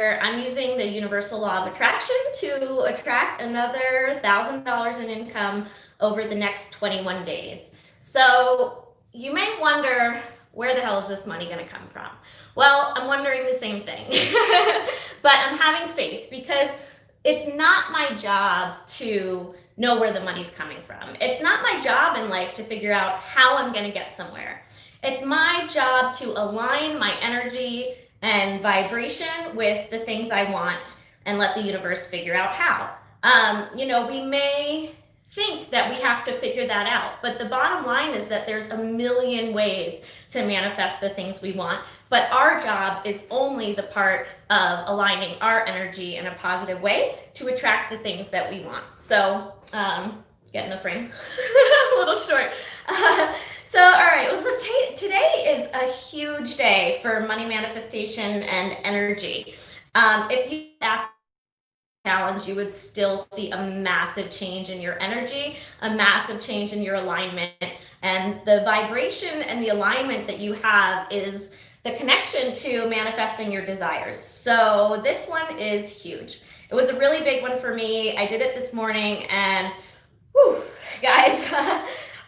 I'm using the universal law of attraction to attract another $1,000 in income over the next 21 days. So you may wonder, where the hell is this money going to come from? Well, I'm wondering the same thing, but I'm having faith because it's not my job to know where the money's coming from. It's not my job in life to figure out how I'm going to get somewhere. It's my job to align my energy and vibration with the things I want and let the universe figure out how. We may think that we have to figure that out, but the bottom line is that there's a million ways to manifest the things we want, but our job is only the part of aligning our energy in a positive way to attract the things that we want. So get in the frame. I'm a little short. All right, so today is a huge day for money manifestation and energy. If you after challenge, you would still see a massive change in your energy, a massive change in your alignment, and the vibration and the alignment that you have is the connection to manifesting your desires. So this one is huge. It was a really big one for me. I did it this morning, and whew, guys,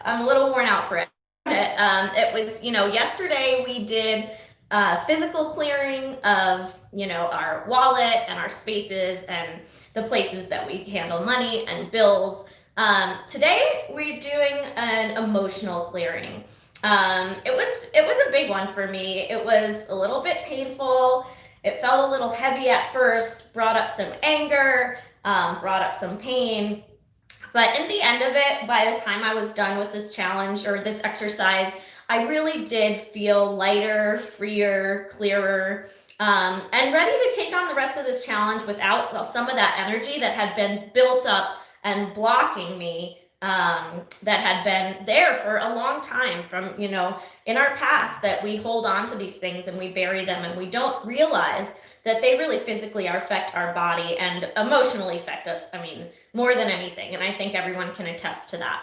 I'm a little worn out for it. It was, yesterday we did physical clearing of, our wallet and our spaces and the places that we handle money and bills. Today we're doing an emotional clearing. It was a big one for me. It was a little bit painful. It felt a little heavy at first, brought up some anger, brought up some pain. But in the end of it, by the time I was done with this challenge or this exercise, I really did feel lighter, freer, clearer, and ready to take on the rest of this challenge without some of that energy that had been built up and blocking me, that had been there for a long time from, in our past, that we hold on to these things and we bury them and we don't realize that they really physically affect our body and emotionally affect us, more than anything. And I think everyone can attest to that.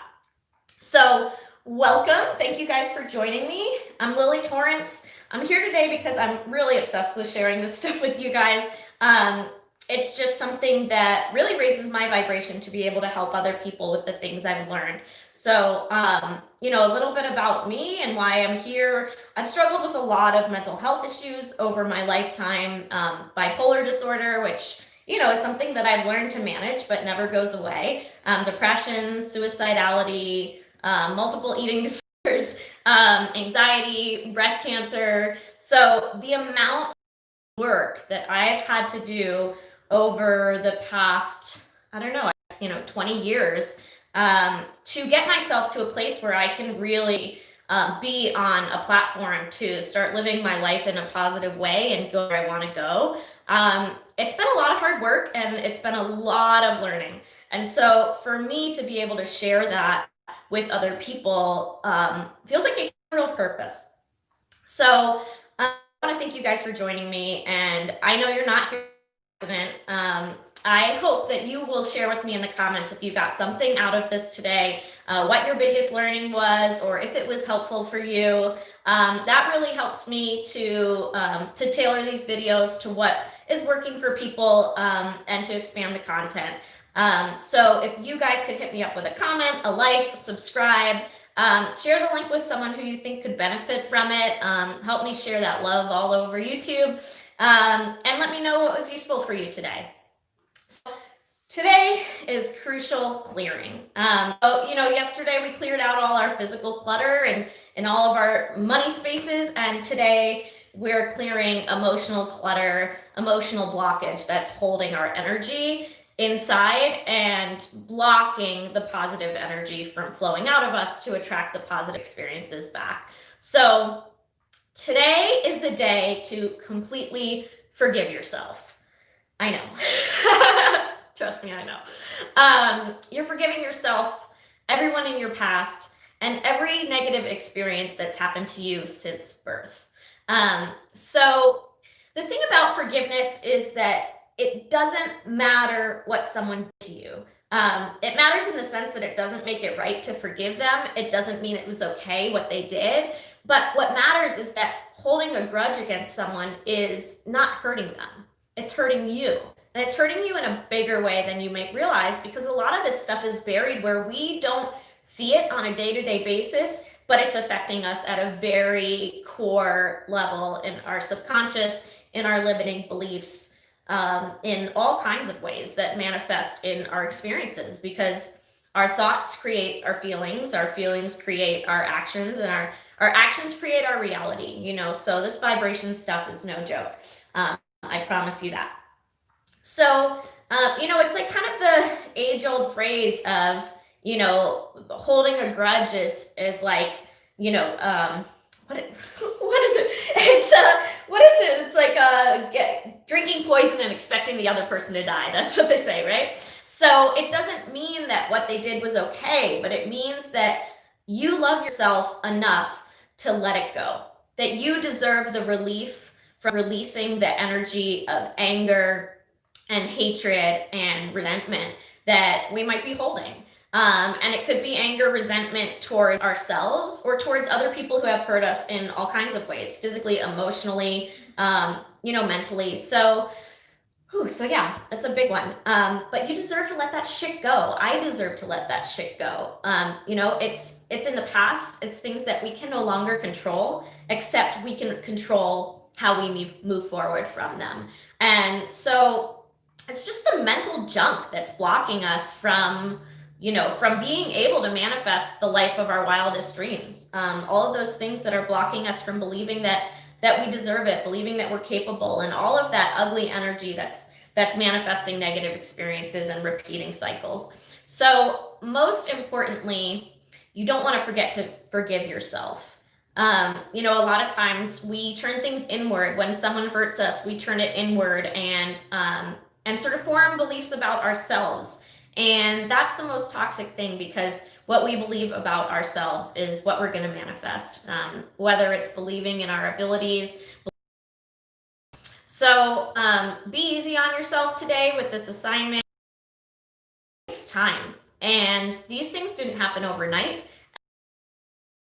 So welcome. Thank you guys for joining me. I'm Lily Torrance. I'm here today because I'm really obsessed with sharing this stuff with you guys. It's just something that really raises my vibration to be able to help other people with the things I've learned. So, a little bit about me and why I'm here. I've struggled with a lot of mental health issues over my lifetime, bipolar disorder, which, is something that I've learned to manage but never goes away. Depression, suicidality, multiple eating disorders, anxiety, breast cancer. So the amount of work that I've had to do over the past, 20 years, to get myself to a place where I can really be on a platform to start living my life in a positive way and go where I want to go. It's been a lot of hard work and it's been a lot of learning. And so for me to be able to share that with other people feels like a real purpose. So I want to thank you guys for joining me, and I know you're not here by accident. I hope that you will share with me in the comments if you got something out of this today, what your biggest learning was, or if it was helpful for you. That really helps me to tailor these videos to what is working for people, and to expand the content. So if you guys could hit me up with a comment, a like, subscribe, share the link with someone who you think could benefit from it. Help me share that love all over YouTube, and let me know what was useful for you today. So today is crucial clearing. Yesterday we cleared out all our physical clutter and all of our money spaces, and today we're clearing emotional clutter, emotional blockage that's holding our energy inside and blocking the positive energy from flowing out of us to attract the positive experiences back. So today is the day to completely forgive yourself. I know. Trust me, I know. You're forgiving yourself, everyone in your past, and every negative experience that's happened to you since birth. So the thing about forgiveness is that it doesn't matter what someone did to you. It matters in the sense that it doesn't make it right to forgive them. It doesn't mean it was okay what they did. But what matters is that holding a grudge against someone is not hurting them. it's hurting you. And it's hurting you in a bigger way than you might realize, because a lot of this stuff is buried where we don't see it on a day-to-day basis, but it's affecting us at a very core level in our subconscious, in our limiting beliefs, in all kinds of ways that manifest in our experiences, because our thoughts create our feelings create our actions, and our actions create our reality, so this vibration stuff is no joke. I promise you that. So, it's like kind of the age-old phrase of, holding a grudge is like, what is it? It's what is it? It's like drinking poison and expecting the other person to die. That's what they say, right? So it doesn't mean that what they did was okay, but it means that you love yourself enough to let it go. That you deserve the relief from releasing the energy of anger and hatred and resentment that we might be holding. And it could be anger, resentment towards ourselves or towards other people who have hurt us in all kinds of ways, physically, emotionally, mentally. So yeah, that's a big one. But you deserve to let that shit go. I deserve to let that shit go. It's in the past. It's things that we can no longer control, except we can control how we move forward from them. And so it's just the mental junk that's blocking us from being able to manifest the life of our wildest dreams. All of those things that are blocking us from believing that we deserve it, believing that we're capable, and all of that ugly energy that's manifesting negative experiences and repeating cycles. So most importantly, you don't want to forget to forgive yourself. A lot of times we turn things inward. When someone hurts us, we turn it inward and sort of form beliefs about ourselves. And that's the most toxic thing, because what we believe about ourselves is what we're going to manifest, whether it's believing in our abilities. So be easy on yourself today with this assignment. It takes time. And these things didn't happen overnight.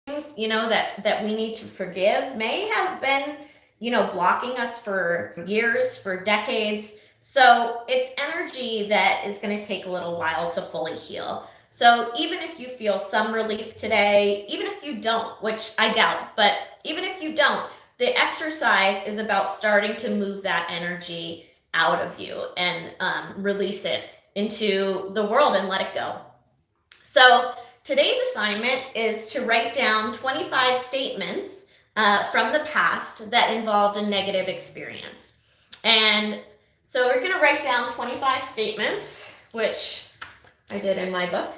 Things, that we need to forgive may have been, blocking us for years, for decades. So it's energy that is going to take a little while to fully heal. So even if you feel some relief today, even if you don't, which I doubt, but even if you don't, the exercise is about starting to move that energy out of you and release it into the world and let it go. So today's assignment is to write down 25 statements from the past that involved a negative experience. And so we're going to write down 25 statements, which I did in my book.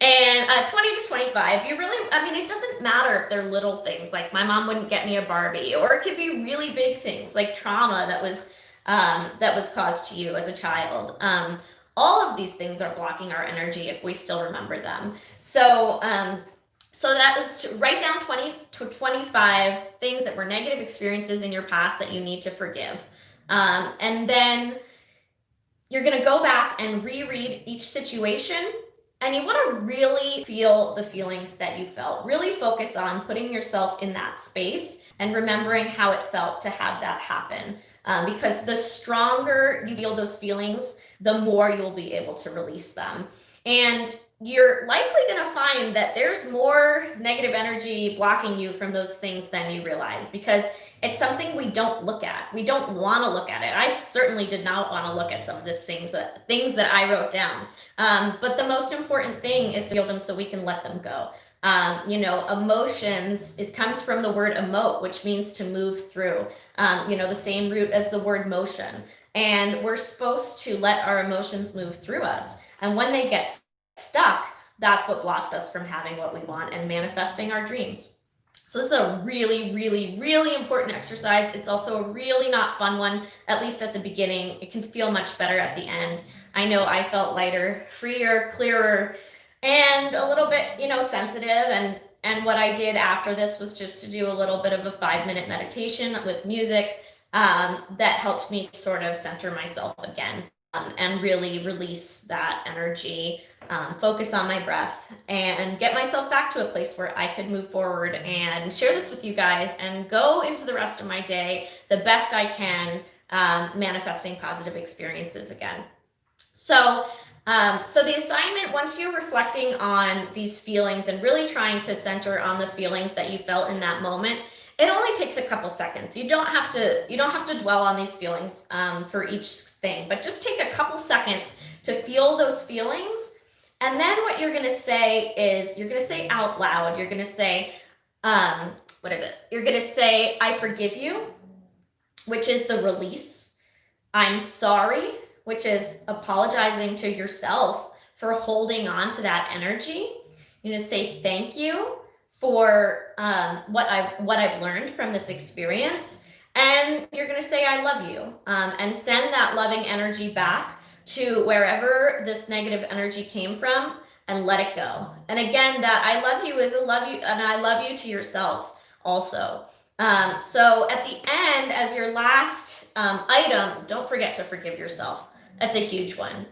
And 20 to 25, it doesn't matter if they're little things, like my mom wouldn't get me a Barbie, or it could be really big things like trauma that was caused to you as a child. All of these things are blocking our energy if we still remember them. So that is to write down 20 to 25 things that were negative experiences in your past that you need to forgive. And then you're going to go back and reread each situation, and you want to really feel the feelings that you felt. Really focus on putting yourself in that space and remembering how it felt to have that happen. Because the stronger you feel those feelings, the more you'll be able to release them. And you're likely going to find that there's more negative energy blocking you from those things than you realize, because it's something we don't look at. We don't want to look at it. I certainly did not want to look at some of the things that I wrote down. But the most important thing is to feel them so we can let them go. Emotions, it comes from the word emote, which means to move through, the same root as the word motion. And we're supposed to let our emotions move through us. And when they get stuck, that's what blocks us from having what we want and manifesting our dreams. So this is a really, really, really important exercise. It's also a really not fun one, at least at the beginning. It can feel much better at the end. I know I felt lighter, freer, clearer, and a little bit, sensitive. And what I did after this was just to do a little bit of a 5-minute meditation with music that helped me sort of center myself again. And really release that energy, focus on my breath, and get myself back to a place where I could move forward and share this with you guys and go into the rest of my day the best I can, manifesting positive experiences again. So the assignment, once you're reflecting on these feelings and really trying to center on the feelings that you felt in that moment, it only takes a couple seconds. You don't have to dwell on these feelings for each thing, but just take a couple seconds to feel those feelings. And then what you're going to say is, you're going to say out loud, you're going to say, what is it? You're going to say, I forgive you, which is the release. I'm sorry, which is apologizing to yourself for holding on to that energy. You're going to say thank you for what I've learned from this experience. And you're going to say, I love you, and send that loving energy back to wherever this negative energy came from, and let it go. And again, that I love you is a love you, and I love you to yourself also. So at the end, as your last item, don't forget to forgive yourself. That's a huge one.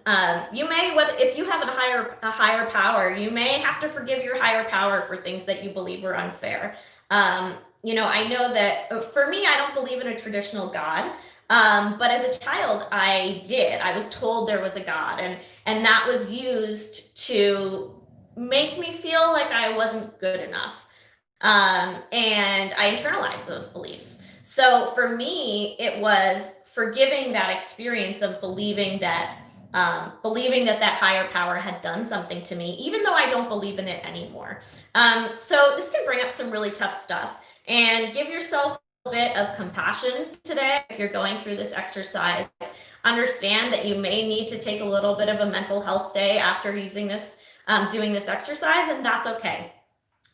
You may, if you have a higher power, you may have to forgive your higher power for things that you believe were unfair. I know that for me, I don't believe in a traditional God. But as a child, I did. I was told there was a God, and that was used to make me feel like I wasn't good enough. And I internalized those beliefs. So for me, it was forgiving that experience of believing that that higher power had done something to me, even though I don't believe in it anymore. So this can bring up some really tough stuff, and give yourself a bit of compassion today. If you're going through this exercise, understand that you may need to take a little bit of a mental health day after using this, doing this exercise, and that's okay.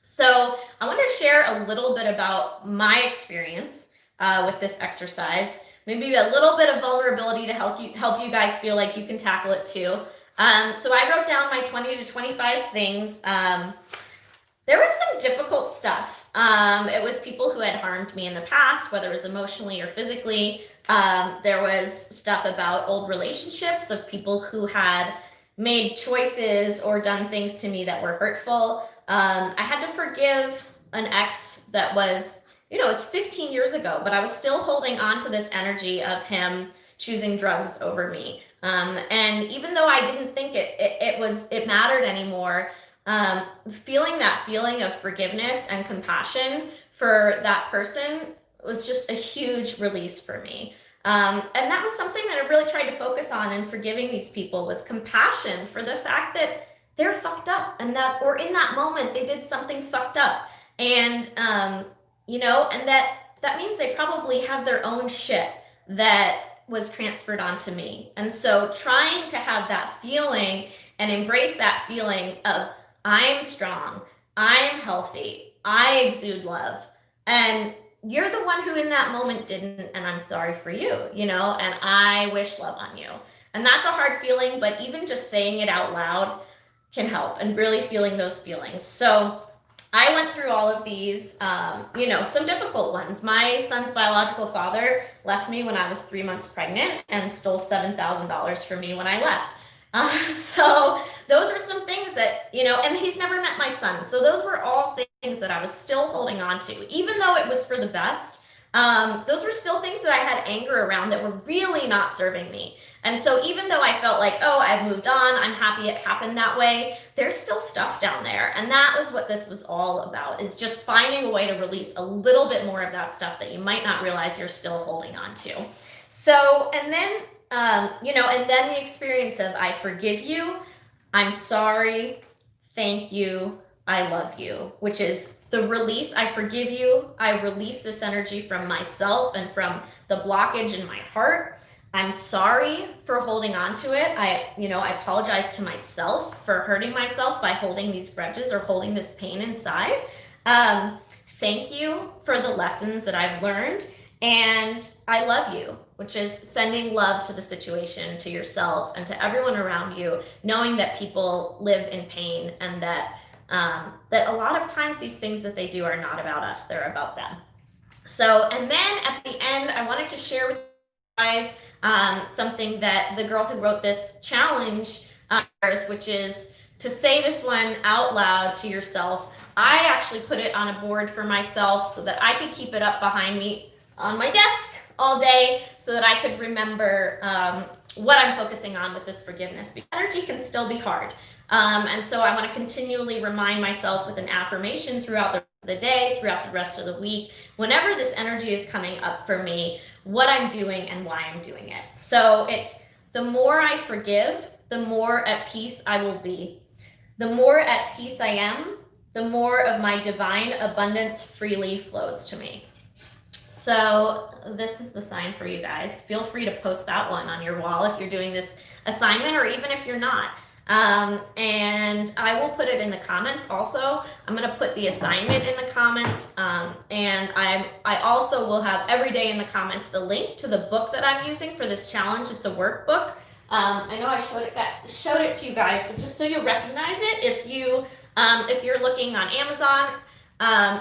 So I want to share a little bit about my experience with this exercise, maybe a little bit of vulnerability to help you guys feel like you can tackle it too. So I wrote down my 20 to 25 things. There was some difficult stuff. It was people who had harmed me in the past, whether it was emotionally or physically. There was stuff about old relationships of people who had made choices or done things to me that were hurtful. I had to forgive an ex that was, it was 15 years ago, but I was still holding on to this energy of him choosing drugs over me. And even though I didn't think it mattered anymore, feeling that feeling of forgiveness and compassion for that person was just a huge release for me. And that was something that I really tried to focus on in forgiving these people, was compassion for the fact that they're fucked up, and that, or in that moment, they did something fucked up. And, and that means they probably have their own shit that was transferred onto me. And so trying to have that feeling and embrace that feeling of, I'm strong, I'm healthy, I exude love, and you're the one who in that moment didn't, and I'm sorry for you, and I wish love on you. And that's a hard feeling, but even just saying it out loud can help, and really feeling those feelings. So I went through all of these, some difficult ones. My son's biological father left me when I was 3 months pregnant and stole $7,000 from me when I left. So those were some things that, and he's never met my son. So those were all things that I was still holding on to, even though it was for the best. Those were still things that I had anger around that were really not serving me. And so even though I felt like, oh, I've moved on, I'm happy it happened that way, there's still stuff down there. And that was what this was all about, is just finding a way to release a little bit more of that stuff that you might not realize you're still holding on to. So, and then, and then the experience of, I forgive you, I'm sorry, thank you, I love you, which is the release. I forgive you. I release this energy from myself and from the blockage in my heart. I'm sorry for holding on to it. I apologize to myself for hurting myself by holding these grudges or holding this pain inside. Thank you for the lessons that I've learned. And I love you, which is sending love to the situation, to yourself, and to everyone around you, knowing that people live in pain, and that a lot of times these things that they do are not about us, they're about them. So, and then at the end, I wanted to share with you guys something that the girl who wrote this challenge, which is to say this one out loud to yourself. I actually put it on a board for myself so that I could keep it up behind me on my desk all day so that I could remember what I'm focusing on with this forgiveness, because energy can still be hard. And so I want to continually remind myself with an affirmation throughout the day, throughout the rest of the week, whenever this energy is coming up for me, what I'm doing and why I'm doing it. So it's the more I forgive, the more at peace I will be. The more at peace I am, the more of my divine abundance freely flows to me. So this is the sign for you guys. Feel free to post that one on your wall if you're doing this assignment, or even if you're not. And I will put it in the comments also. I'm going to put the assignment in the comments. And I also will have every day in the comments the link to the book that I'm using for this challenge. It's a workbook. I know I showed it to you guys, but just so you recognize it, if you're looking on Amazon,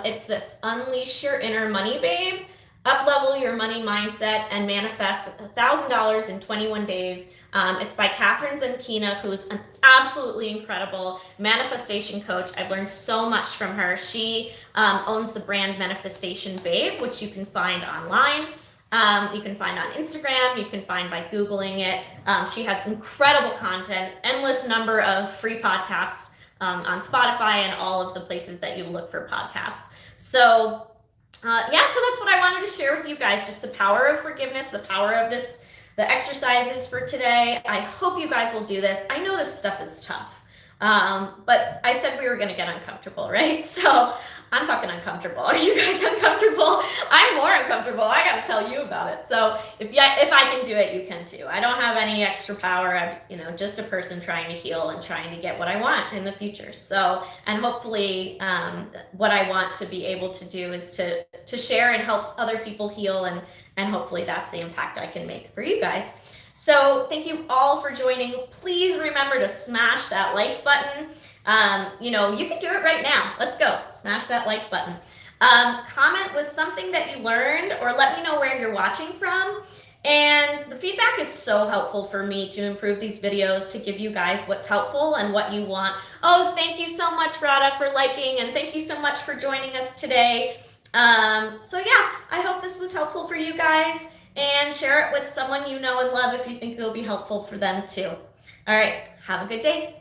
it's this Unleash Your Inner Money Babe, Uplevel Your Money Mindset, and Manifest $1,000 in 21 days. It's by Kathrin Zenkina, who's an absolutely incredible manifestation coach. I've learned so much from her. She owns the brand Manifestation Babe, which you can find online. You can find on Instagram, you can find by Googling it. She has incredible content, endless number of free podcasts on Spotify and all of the places that you look for podcasts. So so that's what I wanted to share with you guys, just the power of forgiveness, the power of the exercises for today. I hope you guys will do this. I know this stuff is tough. But I said we were going to get uncomfortable, right? So I'm fucking uncomfortable. Are you guys uncomfortable? I'm more uncomfortable. I got to tell you about it. So if I can do it, you can too. I don't have any extra power. I'm, just a person trying to heal and trying to get what I want in the future. So, and hopefully, what I want to be able to do is to share and help other people heal, and hopefully that's the impact I can make for you guys. So thank you all for joining. Please remember to smash that like button. You can do it right now. Let's go. Smash that like button. Comment with something that you learned, or let me know where you're watching from. And the feedback is so helpful for me to improve these videos, to give you guys what's helpful and what you want. Oh, thank you so much, Radha, for liking, and thank you so much for joining us today. I hope this was helpful for you guys. And share it with someone you know and love if you think it will be helpful for them too. All right, have a good day.